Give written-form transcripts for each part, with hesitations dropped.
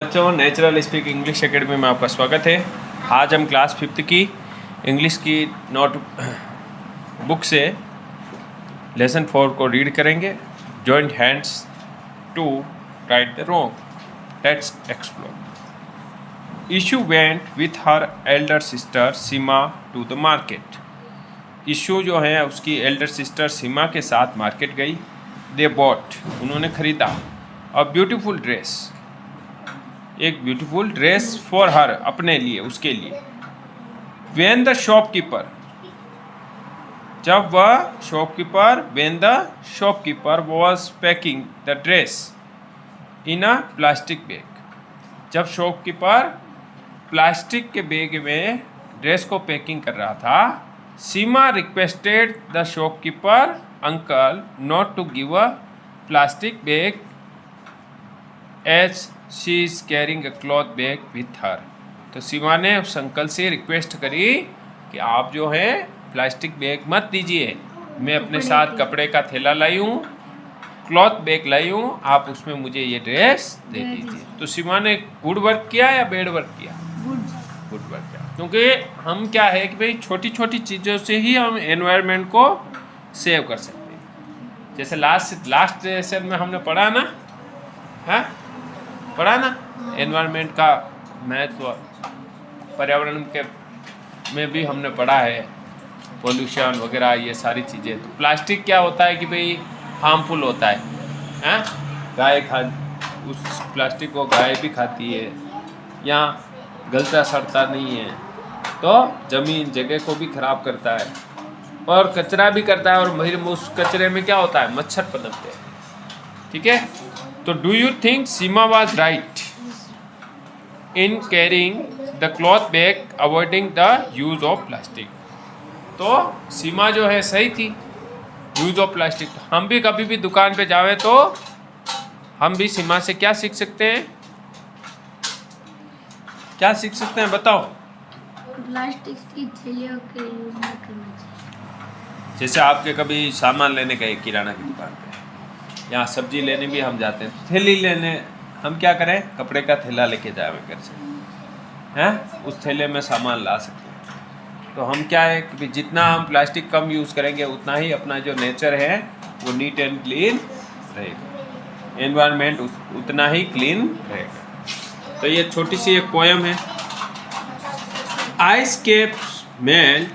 बच्चों, natural speak English academy में आपका स्वागत है। आज हम क्लास 5th की इंग्लिश की नोट बुक से लेसन 4 को रीड करेंगे। Joint hands to write the wrong. Let's explore. Ishu went with her elder sister Seema to the market. Ishu जो है उसकी एल्डर सिस्टर सीमा के साथ मार्केट गई। दे बॉट, उन्होंने खरीदा अ ब्यूटीफुल ड्रेस, एक ब्यूटीफुल ड्रेस फॉर हर, अपने लिए, उसके लिए। वेन द शॉपकीपर, जब वह shopkeeper, when the shopkeeper was packing the dress in a plastic bag, जब शॉपकीपर प्लास्टिक के बैग में ड्रेस को पैकिंग कर रहा था, Seema requested the shopkeeper uncle not to give a plastic bag as she is carrying a cloth bag with her. तो सीमा ने उस अंकल से रिक्वेस्ट करी कि आप जो है प्लास्टिक बैग मत दीजिए, मैं अपने साथ कपड़े का थैला लाई हूँ, क्लॉथ बैग लाई हूँ, आप उसमें मुझे ये ड्रेस दे दीजिए। तो सीमा ने गुड वर्क किया या बैड वर्क किया? गुड वर्क किया, क्योंकि हम क्या है कि भाई छोटी छोटी चीज़ों से ही हम एनवायरनमेंट को सेव कर सकते हैं। जैसे लास्ट सेशन में हमने पढ़ा ना, हाँ पढ़ा ना, एनवायरनमेंट का महत्व, पर्यावरण के में भी हमने पढ़ा है, पोल्यूशन वगैरह ये सारी चीज़ें। तो प्लास्टिक क्या होता है कि भाई हार्मफुल होता है, हैं? गाय खा, उस प्लास्टिक को गाय भी खाती है, यहाँ गलता सड़ता नहीं है, तो ज़मीन जगह को भी ख़राब करता है और कचरा भी करता है, और उस कचरे में क्या होता है, मच्छर पनपते हैं। ठीक है, तो do you think Seema was right in carrying the cloth bag avoiding the use of plastic? तो सीमा जो है सही थी, यूज ऑफ प्लास्टिक। तो हम भी कभी भी दुकान पे जावे तो हम भी सीमा से क्या सीख सकते हैं? क्या सीख सकते हैं बताओ? प्लास्टिक की थैलियों के यूज नहीं करना चाहिए। जैसे आपके कभी सामान लेने गए किराना की दुकान पे, यहाँ सब्जी लेने भी हम जाते हैं, थैली लेने हम क्या करें, कपड़े का थैला लेके जाए घर से, हैं? उस थैले में सामान ला सकते हैं। तो हम क्या है कि जितना हम प्लास्टिक कम यूज़ करेंगे उतना ही अपना जो नेचर है वो नीट एंड क्लीन रहेगा, एनवायरनमेंट उतना ही क्लीन रहेगा। तो ये छोटी सी एक पोएम है। Ice caps melt,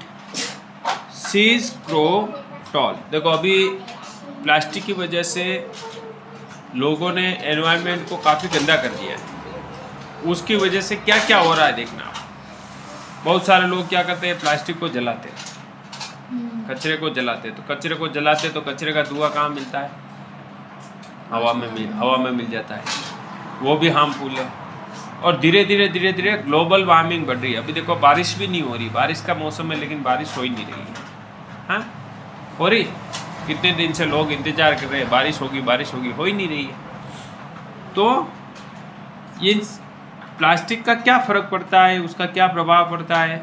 seas grow tall. देखो अभी प्लास्टिक की वजह से लोगों ने एनवायरनमेंट को काफ़ी गंदा कर दिया है। उसकी वजह से क्या क्या हो रहा है देखना आप। बहुत सारे लोग क्या करते हैं, प्लास्टिक को जलाते हैं, कचरे को जलाते हैं। तो कचरे को जलाते तो कचरे का धुआं कहाँ मिलता है? हवा में मिल जाता है, वो भी हार्मफुल है। और धीरे धीरे ग्लोबल वार्मिंग बढ़ रही है। अभी देखो बारिश भी नहीं हो रही, बारिश का मौसम है लेकिन बारिश हो ही नहीं रही है। हाँ हो रही, कितने दिन से लोग इंतजार कर रहे हैं बारिश होगी, हो ही नहीं रही है। तो ये प्लास्टिक का क्या फ़र्क पड़ता है, उसका क्या प्रभाव पड़ता है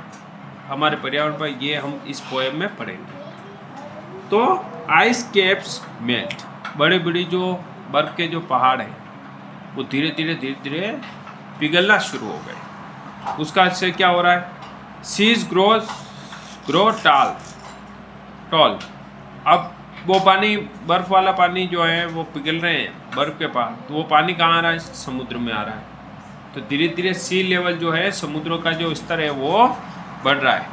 हमारे पर्यावरण पर, ये हम इस पोएम में पढ़ेंगे। तो आइस कैप्स मेल्ट, बड़े बड़ी जो बर्फ़ के जो पहाड़ हैं वो धीरे धीरे पिघलना शुरू हो गए। उसका से क्या हो रहा है, सीज ग्रो टॉल। अब वो पानी, बर्फ़ वाला पानी जो है वो पिघल रहे हैं बर्फ़ के पास, तो वो पानी कहाँ आ रहा है, समुद्र में आ रहा है। तो धीरे धीरे सी लेवल जो है, समुद्रों का जो स्तर है वो बढ़ रहा है।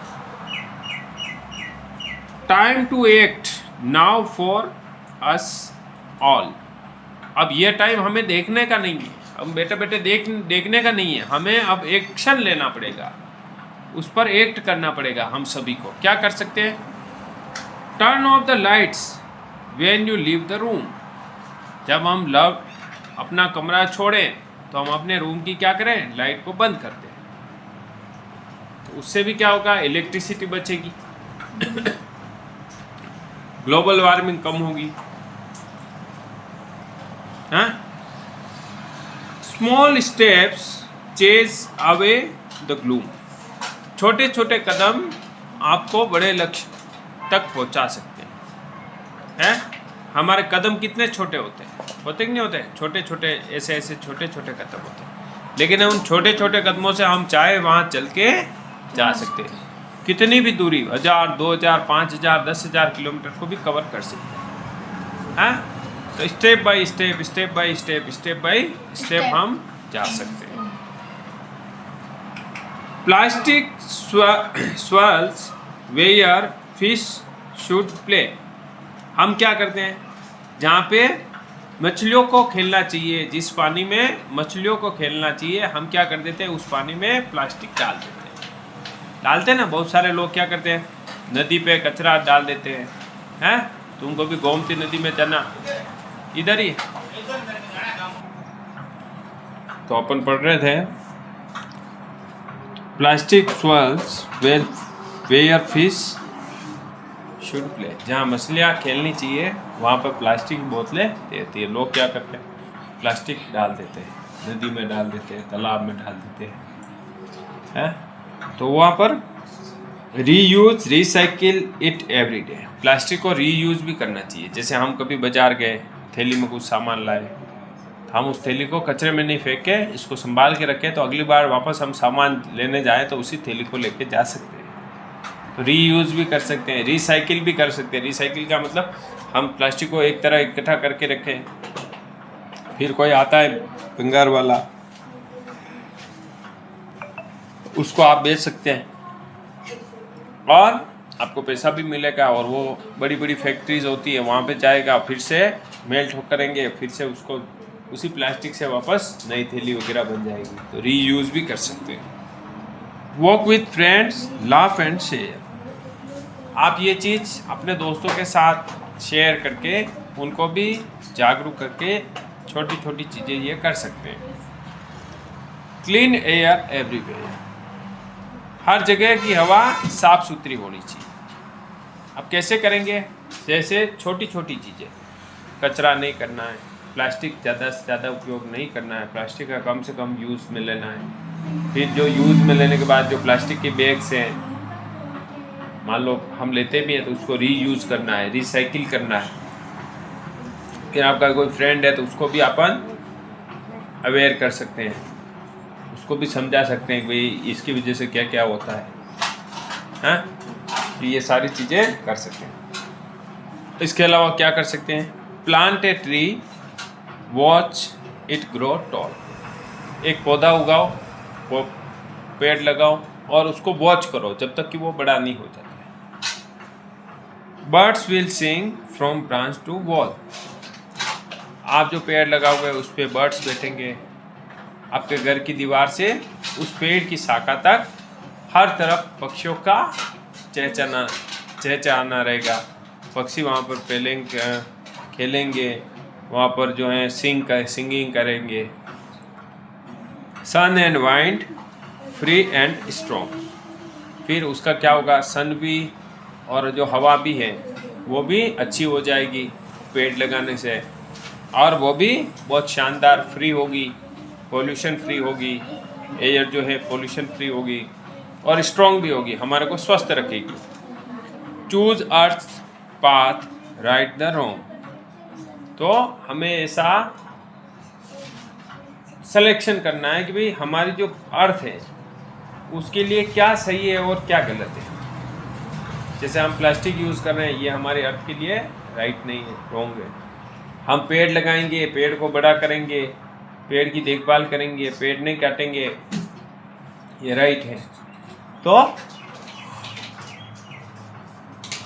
Time to act now for us all. अब ये टाइम हमें देखने का नहीं है, हम बेटे देखने का नहीं है, हमें अब एक्शन लेना पड़ेगा, उस पर एक्ट करना पड़ेगा। हम सभी को क्या कर सकते हैं? Turn off the lights when you leave the room. जब हम अपना कमरा छोड़ें तो हम अपने रूम की क्या करें, लाइट को बंद कर दें। तो उससे भी क्या होगा, इलेक्ट्रिसिटी बचेगी, ग्लोबल वार्मिंग कम होगी। हाँ, small steps chase away the gloom. छोटे छोटे कदम आपको बड़े लक्ष्य तक पहुंचा सकते हैं। हमारे कदम कितने छोटे होते हैं कि नहीं होते? छोटे छोटे ऐसे छोटे छोटे कदम होते हैं, लेकिन उन छोटे छोटे कदमों से हम चाहे वहाँ चल के जा सकते हैं, कितनी भी दूरी 1000, 2000, 5000, 10,000 किलोमीटर को भी कवर कर सकते हैं। हाँ, तो step by step, step by step, step by step हम जा सकते हैं। Plastic swirls where fish should play। हम क्या करते हैं, जहाँ पे मछलियों को खेलना चाहिए, जिस पानी में मछलियों को खेलना चाहिए, हम क्या कर देते हैं, उस पानी में प्लास्टिक डाल देते हैं। डालते हैं ना, बहुत सारे लोग क्या करते हैं, नदी पे कचरा डाल देते हैं। हैं, तुमको भी गोमती नदी में जाना, इधर ही। तो अपन पढ़ रहे थे plastic swirls where fish should play. जहाँ मछलियाँ खेलनी चाहिए वहाँ पर प्लास्टिक की बोतलें देती है। लोग क्या करते हैं, प्लास्टिक डाल देते हैं, नदी में डाल देते हैं, तालाब में डाल देते हैं। तो वहाँ पर reuse recycle it every day. Plastic को रीयूज भी करना चाहिए। जैसे हम कभी बाजार गए, थैली में कुछ सामान लाए, तो हम उस थैली को कचरे में नहीं फेंक के इसको संभाल के रखें, तो अगली बार वापस हम सामान लेने जाएँ तो उसी थैली को लेके जा सकते हैं। तो रीयूज़ भी कर सकते हैं, रिसाइकिल भी कर सकते हैं। रिसाइकिल का मतलब हम प्लास्टिक को एक तरह इकट्ठा करके रखें, फिर कोई आता है भंगार वाला, उसको आप बेच सकते हैं और आपको पैसा भी मिलेगा। और वो बड़ी बड़ी फैक्ट्रीज होती है, वहाँ पे जाएगा, फिर से मेल्ट करेंगे, फिर से उसको उसी प्लास्टिक से वापस नई थैली वगैरह बन जाएगी। तो रीयूज़ भी कर सकते हैं। Walk with friends, laugh and share. आप ये चीज़ अपने दोस्तों के साथ शेयर करके, उनको भी जागरूक करके छोटी छोटी चीज़ें ये कर सकते हैं। Clean air everywhere. हर जगह की हवा साफ सुथरी होनी चाहिए। अब कैसे करेंगे, जैसे छोटी छोटी चीज़ें, कचरा नहीं करना है, प्लास्टिक ज़्यादा से ज़्यादा उपयोग नहीं करना है, प्लास्टिक का कम से कम यूज़ में लेना है। फिर जो यूज़ में लेने के बाद जो प्लास्टिक के बैग्स हैं, मान लो हम लेते भी हैं तो उसको रीयूज़ करना है, रिसाइकिल करना है। फिर आपका कोई फ्रेंड है तो उसको भी अपन अवेयर कर सकते हैं, उसको भी समझा सकते हैं कि भाई इसकी वजह से क्या क्या होता है। हाँ, तो ये सारी चीज़ें कर सकते हैं। इसके अलावा क्या कर सकते हैं, plant a tree, watch it grow tall. एक पौधा उगाओ, वो पेड़ लगाओ और उसको वॉच करो जब तक कि वो बड़ा नहीं हो जाता है। Birds will sing from branch to wall. आप जो पेड़ लगाओगे उस पर बर्ड्स बैठेंगे। आपके घर की दीवार से उस पेड़ की शाखा तक हर तरफ पक्षियों का चहचहाना रहेगा। पक्षी वहाँ पर खेलेंगे, वहाँ पर जो है सिंगिंग करेंगे। Sun and wind free and strong. फिर उसका क्या होगा, सन भी और जो हवा भी है वो भी अच्छी हो जाएगी पेड़ लगाने से, और वो भी बहुत शानदार फ्री होगी, पोल्यूशन फ्री होगी, एयर जो है पोल्यूशन फ्री होगी और स्ट्रॉन्ग भी होगी, हमारे को स्वस्थ रखेगी। Choose earth path, right the wrong. तो हमें ऐसा सिलेक्शन करना है कि भाई हमारी जो अर्थ है उसके लिए क्या सही है और क्या गलत है। जैसे हम प्लास्टिक यूज़ कर रहे हैं, ये हमारे अर्थ के लिए राइट नहीं है, रॉन्ग है। हम पेड़ लगाएंगे, पेड़ को बड़ा करेंगे, पेड़ की देखभाल करेंगे, पेड़ नहीं काटेंगे, ये राइट है। तो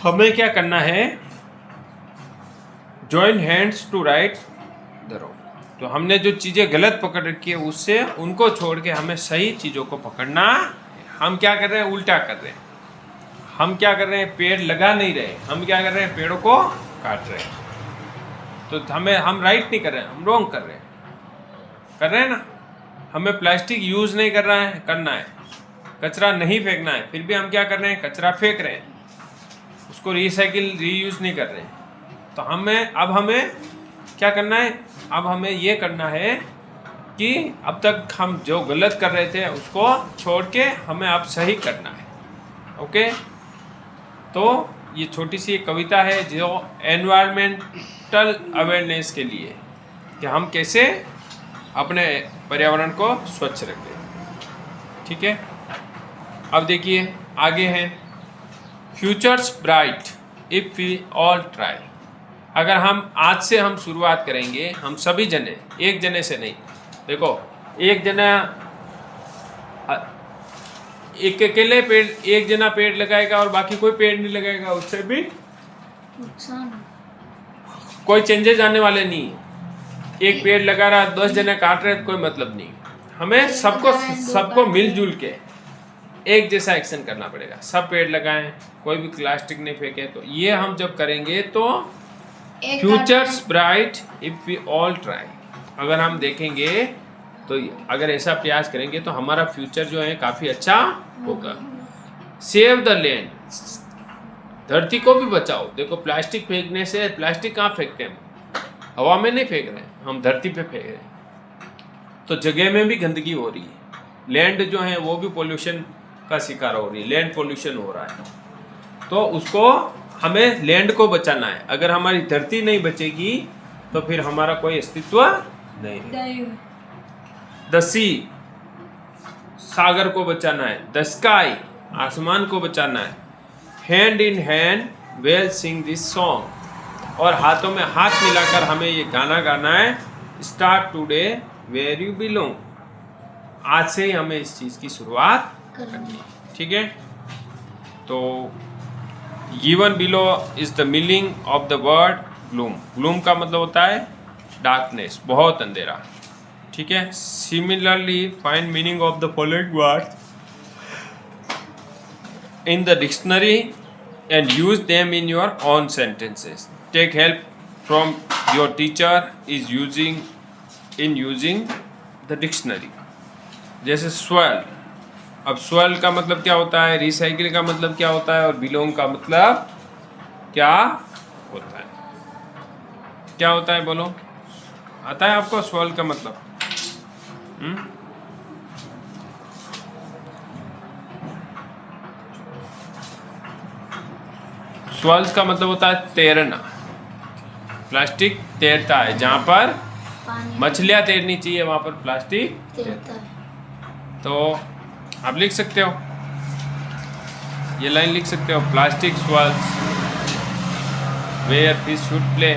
हमें क्या करना है, join hands to write the wrong. तो हमने जो चीज़ें गलत पकड़ रखी है उससे उनको छोड़ के हमें सही चीज़ों को पकड़ना। हम क्या कर रहे हैं, उल्टा कर रहे हैं। हम क्या कर रहे हैं, पेड़ लगा नहीं रहे, हम क्या कर रहे हैं, पेड़ों को काट रहे हैं। तो हम राइट नहीं कर रहे हैं, हम रॉन्ग कर रहे हैं ना। हमें प्लास्टिक यूज़ नहीं करना है, कचरा नहीं फेंकना है, फिर भी हम क्या कर रहे हैं, कचरा फेंक रहे हैं, उसको रीयूज़ नहीं कर रहे हैं। तो हमें क्या करना है, अब हमें ये करना है कि अब तक हम जो गलत कर रहे थे उसको छोड़ के हमें अब सही करना है। ओके, तो ये छोटी सी एक कविता है जो एनवायरमेंटल अवेयरनेस के लिए, कि हम कैसे अपने पर्यावरण को स्वच्छ रखें। ठीक है, अब देखिए आगे है future's bright if we all try. अगर हम आज से हम शुरुआत करेंगे, हम सभी जने, एक जने से नहीं, देखो एक जना एक अकेले पेड़, एक जना पेड़ लगाएगा और बाकी कोई पेड़ नहीं लगाएगा, उससे भी नुकसान कोई चेंजेस आने वाले नहीं है। एक पेड़ लगा रहा, 10 जने काट रहे, कोई मतलब नहीं। हमें सबको मिलजुल के एक जैसा एक्शन करना पड़ेगा। सब पेड़ लगाएं, कोई भी प्लास्टिक नहीं फेंके। तो ये हम जब करेंगे तो future's bright if we all try. अगर हम देखेंगे तो अगर ऐसा प्रयास करेंगे तो हमारा फ्यूचर जो है काफ़ी अच्छा होगा। सेव द लैंड, धरती को भी बचाओ। देखो प्लास्टिक फेंकने से, प्लास्टिक कहाँ फेंकते हैं? हवा में नहीं फेंक रहे, हम धरती पे फेंक रहे हैं। तो जगह में भी गंदगी हो रही है, लैंड जो है वो भी पोल्यूशन का शिकार हो रही है, लैंड पोल्यूशन हो रहा है। तो उसको हमें लैंड को बचाना है। अगर हमारी धरती नहीं बचेगी तो फिर हमारा कोई अस्तित्व नहीं है। द सी, सागर को बचाना है। द स्काई, आसमान को बचाना है। Hand in hand well Singh this song, और हाथों में हाथ मिलाकर हमें ये गाना गाना है। Start today where you belong, आज से ही हमें इस चीज़ की शुरुआत करनी है। ठीक है, तो given below is the meaning of the word gloom. Gloom का मतलब होता है डार्कनेस, बहुत अंधेरा। ठीक है, similarly find meaning of the following word in the dictionary and use them in your own sentences. Take help from your teacher is using the dictionary. जैसे swell, अब swell का मतलब क्या होता है, रिसाइकिल का मतलब क्या होता है, और बिलोंग का मतलब क्या होता है? क्या होता है बोलो, आता है आपको swell का मतलब? स्वेल्स का मतलब होता है तैरना। प्लास्टिक तैरता है, जहाँ पर मछलियाँ तैरनी चाहिए वहाँ पर प्लास्टिक तैरता है। तो आप लिख सकते हो, ये लाइन लिख सकते हो, plastic swells where fish should play.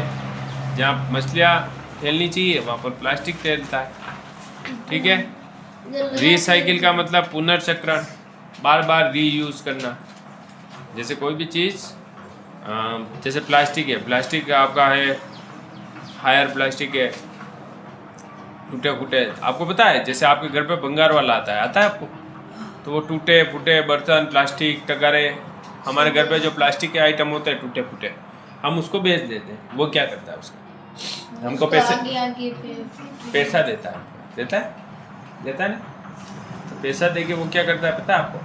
जहाँ मछलियाँ तैरनी चाहिए वहाँ पर प्लास्टिक तैरता है। ठीक है, रिसाइकिल का मतलब पुनर्चक्रण, बार बार रीयूज करना। जैसे कोई भी चीज़, जैसे प्लास्टिक है, प्लास्टिक आपका है हायर प्लास्टिक है, टूटे फूटे। आपको पता है जैसे आपके घर पे बंगार वाला आता है आपको, तो वो टूटे फूटे बर्तन, प्लास्टिक, टगारे, हमारे घर पे जो प्लास्टिक के आइटम होते हैं टूटे फूटे, हम उसको बेच देते हैं। वो क्या करता है, उसका हमको पैसा देता है ना। तो पैसा देके वो क्या करता है पता है आपको?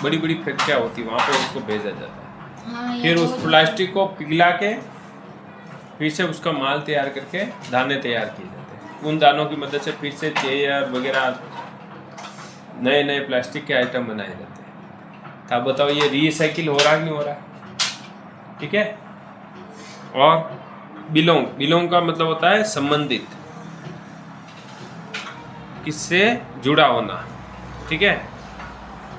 बड़ी बड़ी फैक्ट्रियाँ होती है वहाँ पे उसको भेजा जाता है। फिर उस प्लास्टिक को पिघला के फिर से उसका माल तैयार करके दाने तैयार किए जाते हैं। उन दानों की मदद से फिर से चेयर वगैरह नए नए प्लास्टिक के आइटम बनाए जाते हैं। तो आप बताओ ये रीसाइकिल हो रहा है कि नहीं हो रहा है? ठीक है, और बिलोंग का मतलब होता है संबंधित, किससे जुड़ा होना। ठीक है,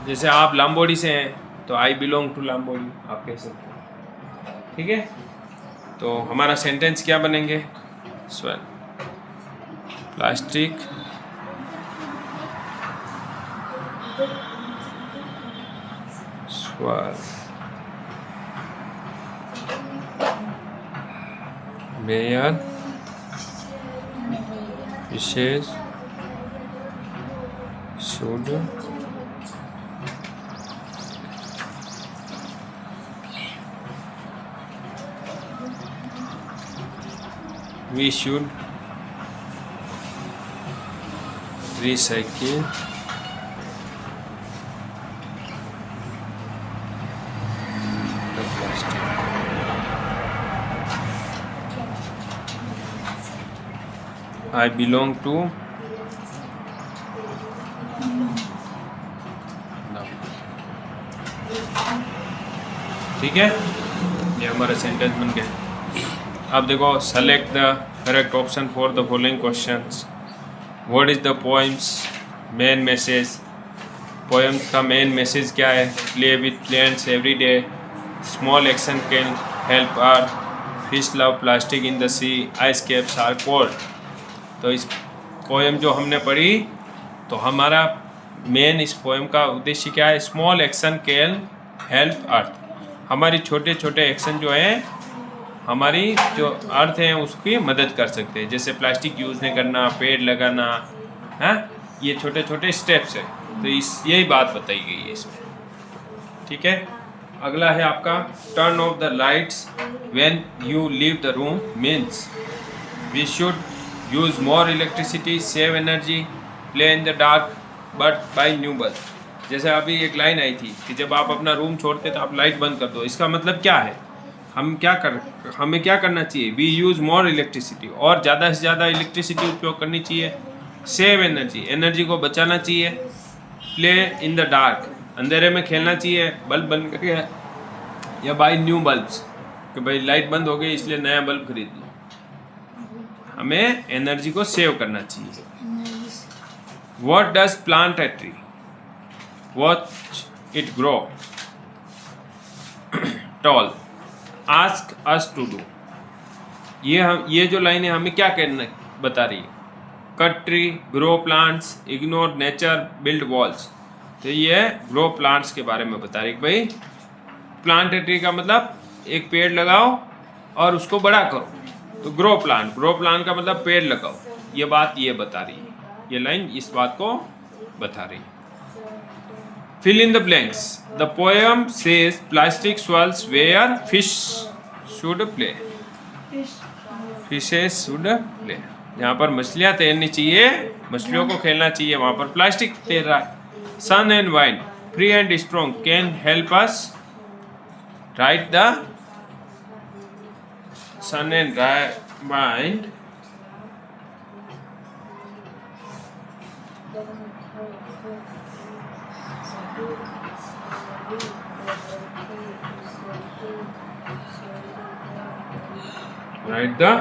जैसे आप लांबोड़ी से हैं तो आई बिलोंग टू लांबोड़ी आप कह सकते हैं। ठीक है, तो हमारा सेंटेंस क्या बनेंगे? स्वेल, प्लास्टिक स्वेल, मेयर विशेष should we should recycle the plastic. I belong to no. ठीक है, ये हमारा सेंटेंस बन गया। अब देखो, select the correct option for the following questions. What is the poem's main message, poem का मेन मैसेज क्या है? Play with plants every day, small action can help earth, fish love plastic in the sea, ice caps are cold. तो इस poem जो हमने पढ़ी, तो हमारा मेन इस पोएम का उद्देश्य क्या है? स्मॉल एक्शन कैन हेल्प अर्थ, हमारी छोटे छोटे एक्शन जो हैं हमारी जो अर्थ है उसकी मदद कर सकते हैं। जैसे प्लास्टिक यूज़ नहीं करना, पेड़ लगाना, है, ये छोटे छोटे स्टेप्स हैं। तो यही बात बताई गई है इसमें। ठीक है, अगला है आपका turn off the lights when you leave the room, means we should use more electricity, save energy, play in the dark but buy new bulb. जैसे अभी एक लाइन आई थी कि जब आप अपना रूम छोड़ते तो आप लाइट बंद कर दो। इसका मतलब क्या है? हमें क्या करना चाहिए? वी यूज़ मोर इलेक्ट्रिसिटी, और ज़्यादा से ज़्यादा इलेक्ट्रिसिटी उपयोग करनी चाहिए। सेव एनर्जी, एनर्जी को बचाना चाहिए। प्ले इन द डार्क, अंधेरे में खेलना चाहिए बल्ब बंद करके, या बाई न्यू बल्ब्स, कि भाई लाइट बंद हो गई इसलिए नया बल्ब खरीद लो। हमें एनर्जी को सेव करना चाहिए। What does plant a tree? Watch it grow tall. Ask us to do. ये जो लाइनें हमें क्या कहना बता रही है? Cut tree, grow plants, ignore nature, build walls. तो ये ग्रो प्लांट्स के बारे में बता रही है। भाई प्लांट ए ट्री का मतलब एक पेड़ लगाओ और उसको बड़ा करो। तो ग्रो प्लांट का मतलब पेड़ लगाओ। ये बात ये बता रही है, ये लाइन इस बात को बता रही है। Fill in the blanks, the poem says plastic swirls where fish should play, fishes should play. जहाँ पर मछलियाँ तैरनी चाहिए, मछलियों को खेलना चाहिए, वहाँ पर प्लास्टिक तैर रहा है। Sun and wind, free and strong, can help us write the sun and wind write the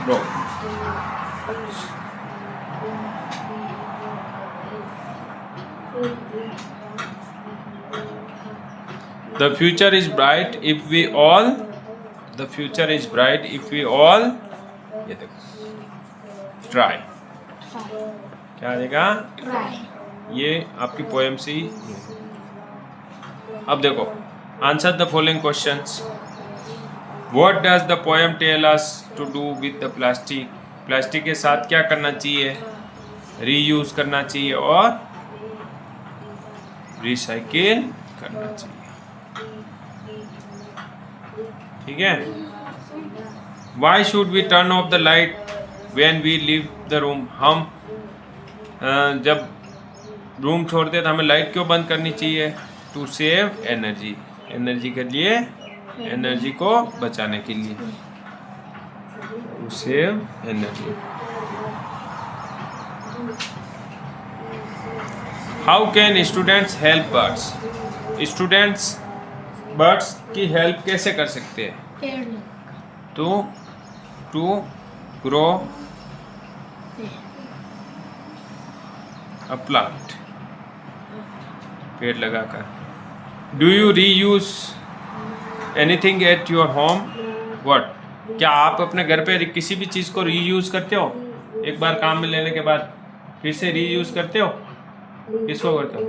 book. The future is bright if we all, the future is bright if we all, ये देखो, try, क्या आएगा? Try. ये आपकी poem से ही। अब देखो, answer the following questions. What does the poem tell us to do with the plastic? Plastic के साथ क्या करना चाहिए? रीयूज करना चाहिए और रिसाइकिल करना चाहिए। ठीक है। Why should we turn off the light when we leave the room? हम जब रूम छोड़ते हैं तो हमें लाइट क्यों बंद करनी चाहिए? टू सेव एनर्जी, एनर्जी के लिए, एनर्जी को बचाने के लिए, to save energy. How can students help birds? Students birds की हेल्प कैसे कर सकते हैं? पेड़ लगा। टू ग्रो अ प्लांट, पेड़ लगाकर। Do you reuse anything at your home? What? क्या आप अपने घर पे किसी भी चीज़ को रीयूज करते हो? एक बार काम में लेने के बाद फिर से रीयूज करते हो? किसको करते हो?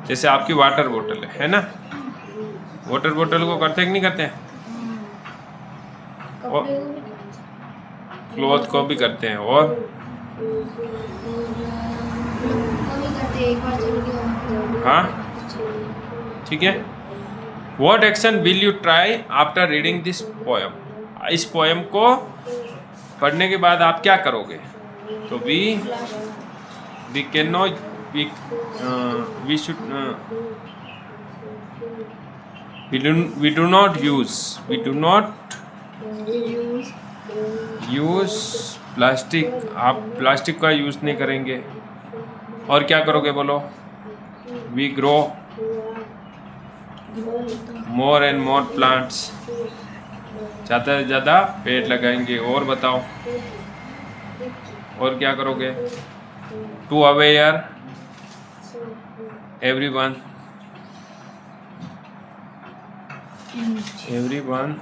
जैसे आपकी वाटर बोतल है ना, वाटर बोतल को करते कि नहीं करते हैं? और क्लॉथ को भी करते हैं, और हाँ, ठीक है। What action will you try after reading this poem? इस पोएम को पढ़ने के बाद आप क्या करोगे? तो we cannot, we should, we do not use plastic. आप प्लास्टिक का यूज़ नहीं करेंगे। और क्या करोगे बोलो? We grow more and more plants, ज़्यादा से ज़्यादा पेड़ लगाएंगे। और बताओ? और क्या करोगे? To aware everyone, everyone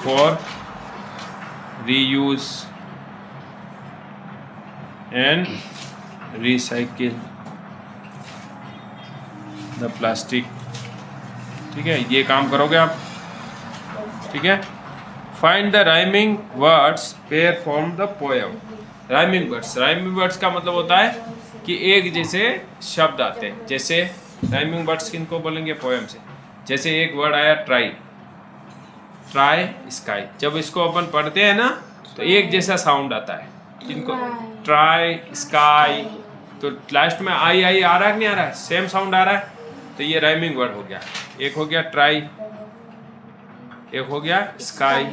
for reuse and recycle the plastic। ठीक है, ये काम करोगे आप। ठीक है, find the rhyming words pair form the poem. Rhyming words का मतलब होता है कि एक जैसे शब्द आते हैं। जैसे राइमिंग वर्ड्स किनको बोलेंगे? पोएम से। जैसे एक वर्ड आया ट्राई स्काई, जब इसको अपन पढ़ते हैं ना तो एक जैसा साउंड आता है। इनको ट्राई स्काई, तो लास्ट में आई आ रहा है कि नहीं आ रहा है? सेम साउंड आ रहा है, तो ये राइमिंग वर्ड हो गया। एक हो गया ट्राई, एक हो गया स्काई।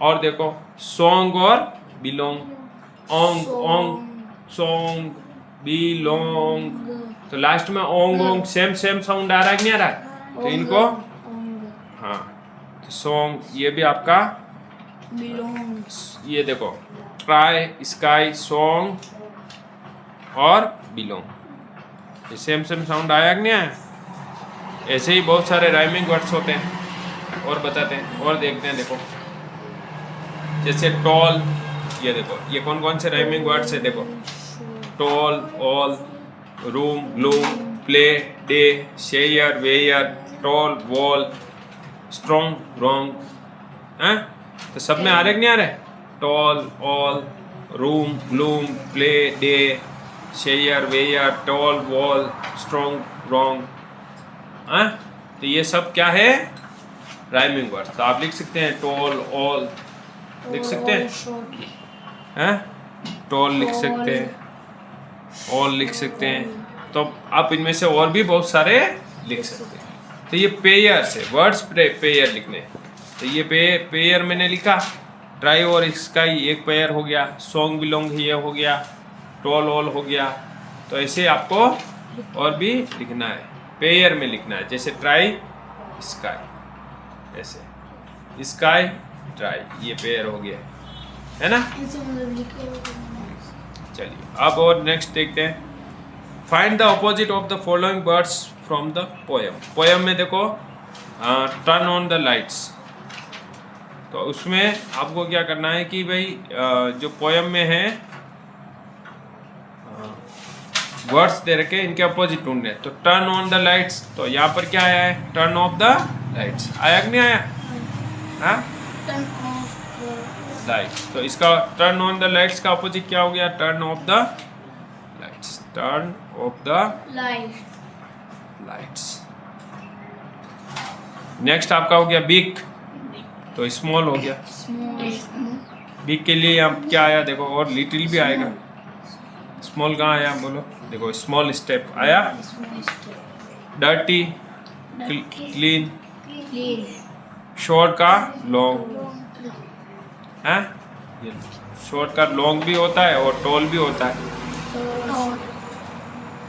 और देखो सॉन्ग और बिलोंग, ओंग ओंग सॉन्ग बिलोंग, तो लास्ट में ओंग ओंग सेम साउंड आ रहा है कि नहीं आ रहा है? तो इनको हाँ, तो सॉन्ग ये भी आपका ये देखो ट्राई स्काई सॉन्ग और बिलोंग, ये सेम साउंड आया कि नहीं आया? ऐसे ही बहुत सारे राइमिंग वर्ड्स होते हैं और बताते हैं और देखते हैं। देखो जैसे टॉल, ये देखो ये कौन से राइमिंग वर्ड्स है? देखो tall, all, room, gloom, play, day, share, where, tall, wall, strong, wrong. हैं? तो सब में आ रहे कि नहीं आ रहे? Tall, all, room, gloom, play, day, share, where, tall, wall, strong, wrong. हैं? तो ये सब क्या है? Rhyming words. तो आप लिख सकते हैं टॉल, ऑल लिख सकते हैं, टॉल लिख सकते हैं, ऑल लिख सकते हैं। तो आप इनमें से और भी बहुत सारे लिख सकते हैं। तो ये पेयर से वर्ड्स पेयर लिखने। तो ये पेयर मैंने लिखा, ट्राई और स्काई एक पेयर हो गया, सॉन्ग बिलोंग ये हो गया, टॉल ऑल हो गया। तो ऐसे आपको और भी लिखना है, पेयर में लिखना है। जैसे ट्राई स्काई, ऐसे स्काई ट्राई, ये पेयर हो गया है ना। चलिए अब और नेक्स्ट देखते हैं। Find the opposite of the following words from the poem. Poem में देखो टर्न ऑन द लाइट्स, तो उसमें आपको क्या करना है कि भाई जो पोएम में है वर्ड्स दे रखे इनके अपोजिट ढूंढने। तो टर्न ऑन द लाइट्स, तो यहाँ पर क्या आया है? Turn off the lights. आया कि नहीं आया? हाँ, लाइट्स। तो इसका टर्न ऑन द लाइट्स का अपोजिट क्या हो गया? Turn off the lights. Turn off the lights. Next आपका हो गया बिग, तो स्मॉल हो गया। बिग के लिए यहाँ क्या आया? देखो और लिटिल भी आएगा। स्मॉल कहाँ आया? बोलो। देखो स्मॉल स्टेप आया। डर्टी, क्लीन, शॉर्ट का लॉन्ग है। शॉर्ट का लॉन्ग भी होता है और टॉल भी होता है।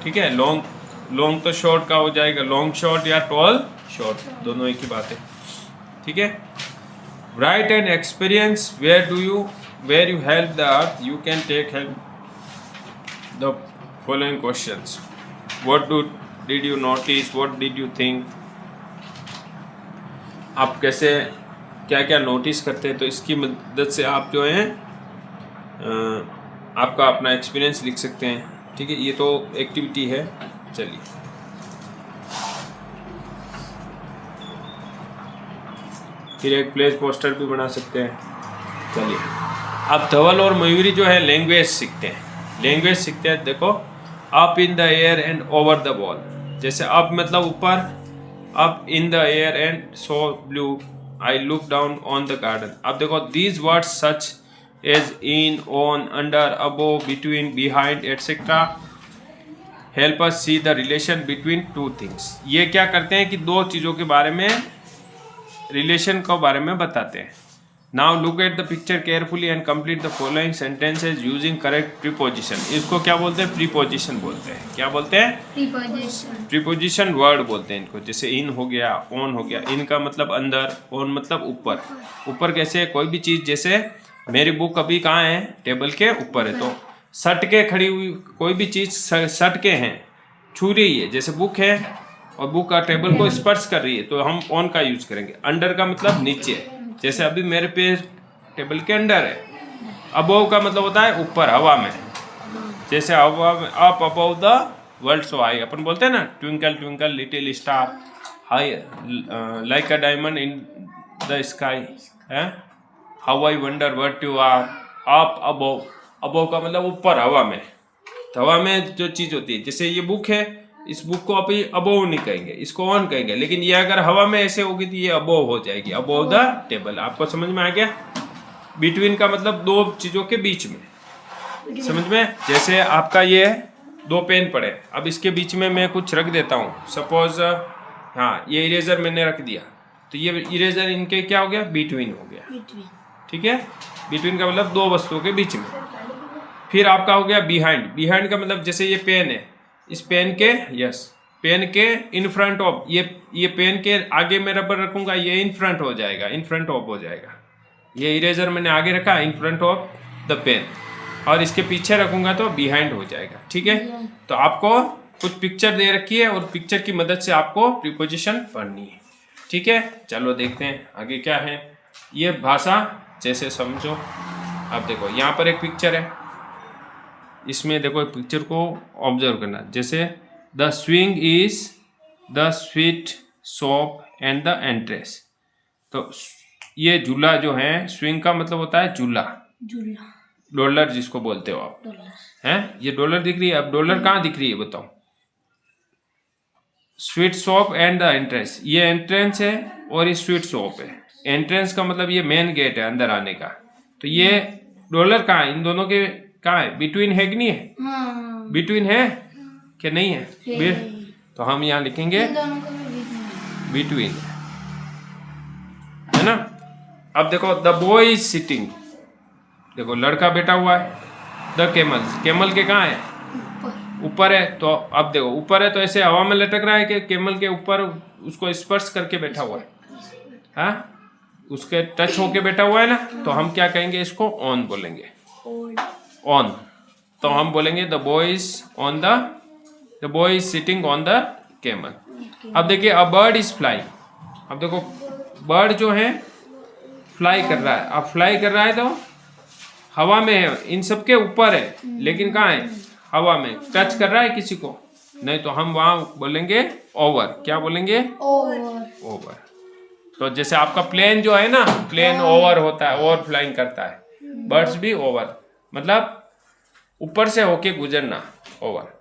ठीक है, लॉन्ग तो शॉर्ट का हो जाएगा, लॉन्ग शॉर्ट या टॉल शॉर्ट, दोनों एक ही बात है। ठीक है। Write an experience where you help the earth, you can take help the following questions. What did you notice, what did you think. आप कैसे क्या क्या नोटिस करते हैं, तो इसकी मदद से आप जो हैं आपका अपना एक्सपीरियंस लिख सकते हैं। ठीक है, ये तो एक्टिविटी है। चलिए फिर एक प्लेस पोस्टर भी बना सकते हैं। चलिए अब धवल और मयूरी जो है लैंग्वेज सीखते हैं। देखो up in the air and over the wall. जैसे अप मतलब ऊपर, up in the air and so blue, I look down on the garden. अब देखो these words such as in, on, under, above, between, behind etcetera help us see the relation between two things. ये क्या करते हैं कि दो चीज़ों के बारे में रिलेशन के बारे में बताते हैं। Now look at the picture carefully and complete the following sentences using correct preposition. इसको क्या बोलते हैं? प्रीपोजिशन बोलते हैं। क्या बोलते हैं? प्रीपोजिशन वर्ड बोलते हैं इनको। जैसे इन हो गया, ऑन हो गया। इन का मतलब अंदर, ऑन मतलब ऊपर। ऊपर कैसे? कोई भी चीज़ जैसे मेरी बुक अभी कहाँ है, टेबल के ऊपर है। तो सट के खड़ी हुई कोई भी चीज सट के हैं, छू रही है, जैसे बुक है और बुक का टेबल को स्पर्श कर रही है, तो हम ऑन का यूज करेंगे। अंडर का मतलब नीचे, जैसे अभी मेरे पैर टेबल के अंडर है। अबोव का मतलब होता है ऊपर, हवा में, जैसे हवा में up above the world so high, अपन बोलते हैं ना, twinkle twinkle little star high like a diamond in the sky है, how I wonder what you are, up above. Above का मतलब ऊपर, हवा में। तो हवा में जो चीज होती है, जैसे ये बुक है, इस बुक को अभी अबोव नहीं कहेंगे, इसको ऑन कहेंगे, लेकिन ये अगर हवा में ऐसे होगी तो ये अबोव हो जाएगी, अबोव द टेबल। आपको समझ में आ गया? बिटवीन का मतलब दो चीजों के बीच में, समझ में? जैसे आपका ये दो पेन पड़े, अब इसके बीच में मैं कुछ रख देता हूँ, सपोज हाँ ये इरेजर मैंने रख दिया, तो ये इरेजर इनके क्या हो गया, बिटवीन हो गया, ठीक है। बिटवीन का मतलब दो वस्तुओं के बीच में। फिर आपका हो गया बिहाइंड। बिहाइंड का मतलब जैसे ये पेन है, इस पेन के पेन के इन फ्रंट ऑफ, ये पेन के आगे मैं रबर रखूंगा, ये इन फ्रंट हो जाएगा, इन फ्रंट ऑफ हो जाएगा। ये इरेजर मैंने आगे रखा, in front of the pen, और इसके पीछे रखूंगा तो बिहाइंड हो जाएगा, ठीक है। तो आपको कुछ पिक्चर दे रखी है और पिक्चर की मदद से आपको प्रीपोजिशन पढ़नी है, ठीक है। चलो देखते हैं आगे क्या है। ये भाषा जैसे समझो, अब देखो यहाँ पर एक पिक्चर है, इसमें देखो पिक्चर को ऑब्जर्व करना। जैसे the swing is the sweet shop and the entrance, तो ये झूला जो है, स्विंग का मतलब होता है झूला, डॉलर जिसको बोलते हो आप, हैं? ये डॉलर दिख रही है, अब डॉलर कहाँ दिख रही है बताओ? Sweet shop and the entrance, ये एंट्रेंस है और ये स्वीट शॉप है। एंट्रेंस का मतलब ये मेन गेट है अंदर आने का, तो ये डॉलर कहाँ है? इन दोनों के कहाँ है? बिटवीन है कि नहीं है? बिटवीन है कि नहीं है? तो हम यहाँ लिखेंगे बिटवीन, है ना। अब देखो द बॉय इज सिटिंग, देखो लड़का बैठा हुआ है। द केमल, केमल के कहाँ है? ऊपर है। तो अब देखो ऊपर है तो ऐसे हवा में लटक रहा है कि केमल के ऊपर उसको स्पर्श करके बैठा हुआ है, हाँ, उसके टच होके बैठा हुआ है ना। तो हम क्या कहेंगे, इसको ऑन बोलेंगे, ऑन। तो हम बोलेंगे the boy is sitting on the camel. अब देखिए अ बर्ड इज फ्लाइंग, अब देखो बर्ड जो है फ्लाई कर रहा है। अब फ्लाई कर रहा है तो हवा में है, इन सब के ऊपर है, लेकिन कहाँ है? हवा में। टच कर रहा है किसी को? नहीं, तो हम वहां बोलेंगे ओवर। क्या बोलेंगे? ओवर। तो जैसे आपका प्लेन जो है ना, प्लेन ओवर होता है, ओवर फ्लाइंग करता है। बर्ड्स भी ओवर, मतलब ऊपर से होके गुजरना, ओवर।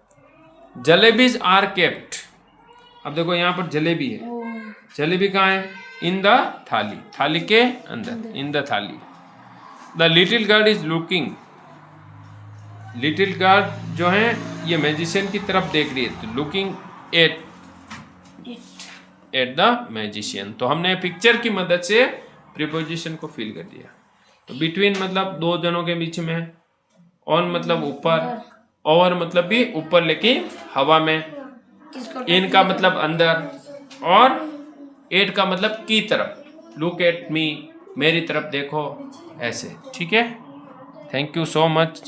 जलेबीज आर केप्ट, अब देखो यहाँ पर जलेबी है, जलेबी कहाँ है? इन द थाली, थाली के अंदर, इन द थाली। The little girl is looking, little girl जो है ये मैजिशियन की तरफ देख रही है, तो लुकिंग एट द मैजिशियन। तो हमने पिक्चर की मदद से प्रीपोजिशन को फिल कर दिया। तो बिटवीन मतलब दो जनों के बीच में, ऑन मतलब ऊपर, ओवर मतलब भी ऊपर लेकिन हवा में, इन का मतलब अंदर, और एट का मतलब की तरफ, लुक एट मी, मेरी तरफ देखो, ऐसे, ठीक है। Thank you so much.